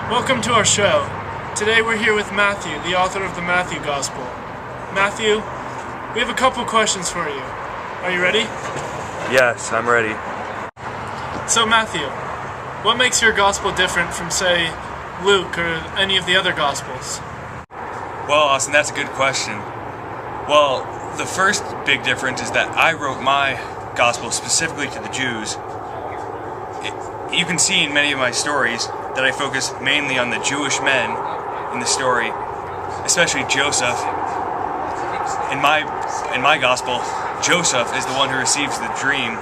Welcome to our show. Today we're here with Matthew, the author of the Matthew Gospel. Matthew, we have a couple questions for you. Are you ready? Yes, I'm ready. So Matthew, what makes your gospel different from, say, Luke or any of the other gospels? Well, Austin, that's a good question. Well, the first big difference is that I wrote my gospel specifically to the Jews. You can see in many of my stories that I focus mainly on the Jewish men in the story, especially Joseph. In my gospel, Joseph is the one who receives the dream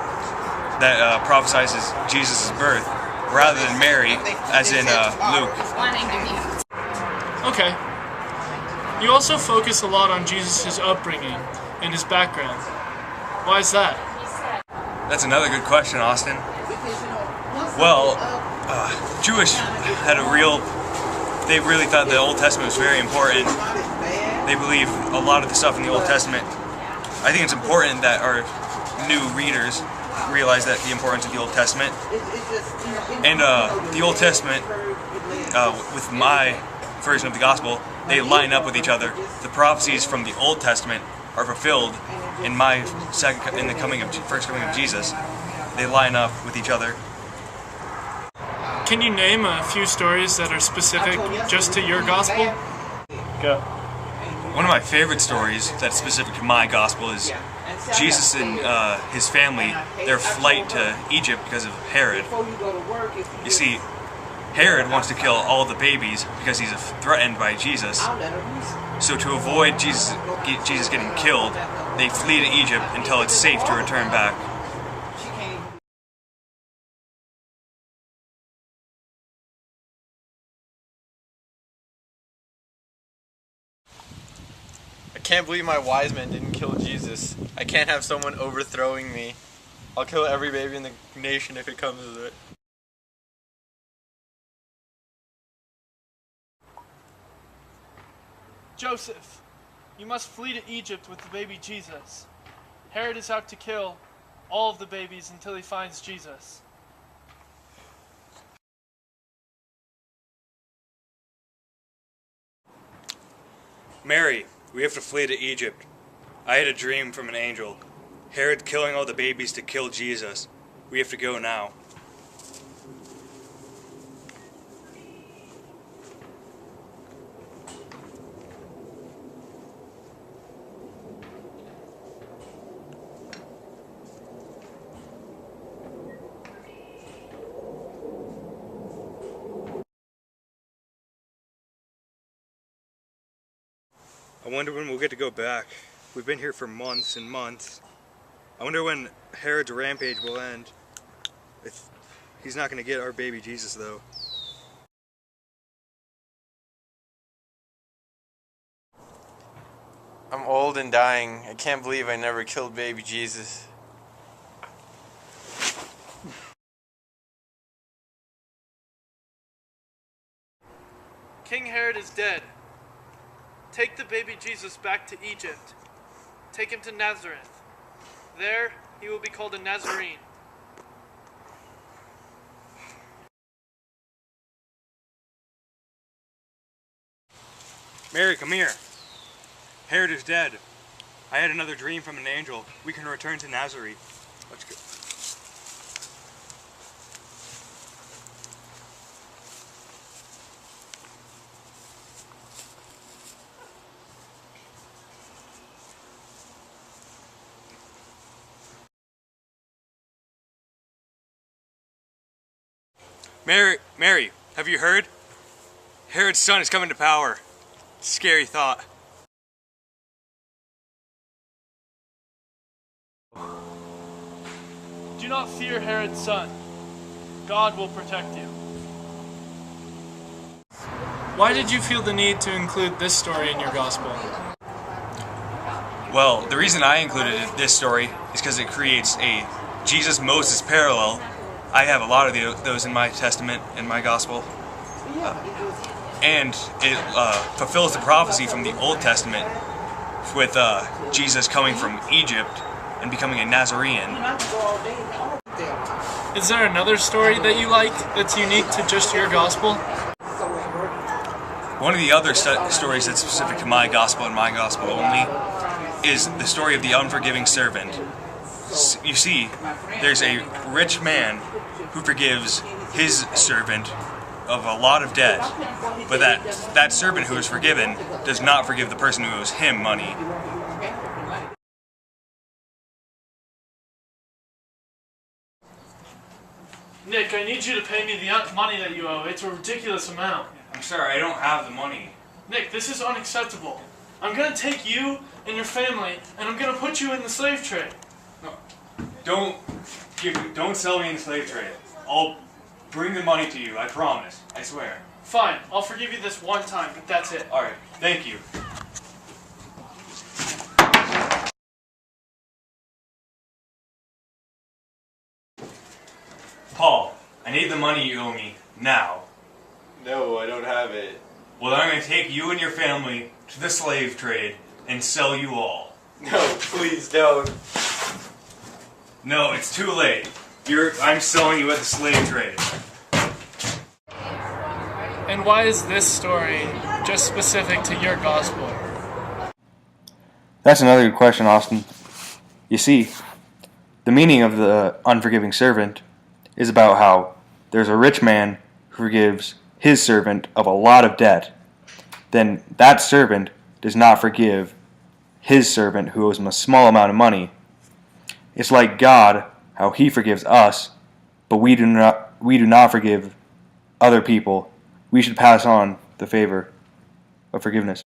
that prophesies Jesus' birth, rather than Mary, as in Luke. Okay. You also focus a lot on Jesus' upbringing and his background. Why is that? That's another good question, Austin. Well, Jewish had they really thought the Old Testament was very important. They believe a lot of the stuff in the Old Testament. I think it's important that our new readers realize that the importance of the Old Testament. And the Old Testament, with my version of the Gospel, they line up with each other. The prophecies from the Old Testament are fulfilled in the first coming of Jesus. They line up with each other. Can you name a few stories that are specific just to your gospel? Go. One of my favorite stories that's specific to my gospel is Jesus and his family, their flight to Egypt because of Herod. You see, Herod wants to kill all the babies because he's threatened by Jesus. So to avoid Jesus getting killed, they flee to Egypt until it's safe to return back. I can't believe my wise men didn't kill Jesus. I can't have someone overthrowing me. I'll kill every baby in the nation if it comes to it. Joseph, you must flee to Egypt with the baby Jesus. Herod is out to kill all of the babies until he finds Jesus. Mary, we have to flee to Egypt. I had a dream from an angel. Herod's killing all the babies to kill Jesus. We have to go now. I wonder when we'll get to go back. We've been here for months and months. I wonder when Herod's rampage will end. He's not going to get our baby Jesus, though. I'm old and dying. I can't believe I never killed baby Jesus. King Herod is dead. Take the baby Jesus back to Egypt. Take him to Nazareth. There, he will be called a Nazarene. Mary, come here. Herod is dead. I had another dream from an angel. We can return to Nazareth. Let's go. Mary, have you heard? Herod's son is coming to power. Scary thought. Do not fear Herod's son. God will protect you. Why did you feel the need to include this story in your gospel? Well, the reason I included this story is because it creates a Jesus-Moses parallel. I have a lot of those in my testament, in my gospel. And it fulfills the prophecy from the Old Testament with Jesus coming from Egypt and becoming a Nazarene. Is there another story that you like that's unique to just your gospel? One of the other stories that's specific to my gospel and my gospel only is the story of the unforgiving servant. You see, there's a rich man who forgives his servant of a lot of debt, but that servant who is forgiven does not forgive the person who owes him money. Nick, I need you to pay me the money that you owe. It's a ridiculous amount. I'm sorry, I don't have the money. Nick, this is unacceptable. I'm gonna take you and your family, and I'm gonna put you in the slave trade. No, don't sell me in the slave trade. I'll bring the money to you, I promise. I swear. Fine, I'll forgive you this one time, but that's it. Alright, thank you. Paul, I need the money you owe me, now. No, I don't have it. Well, then I'm going to take you and your family to the slave trade and sell you all. No, please don't. No, it's too late. I'm selling you at the slave trade. And why is this story just specific to your gospel? That's another good question, Austin. You see, the meaning of the unforgiving servant is about how there's a rich man who forgives his servant of a lot of debt. Then that servant does not forgive his servant who owes him a small amount of money. It's like God, how He forgives us, but we do not forgive other people. We should pass on the favor of forgiveness.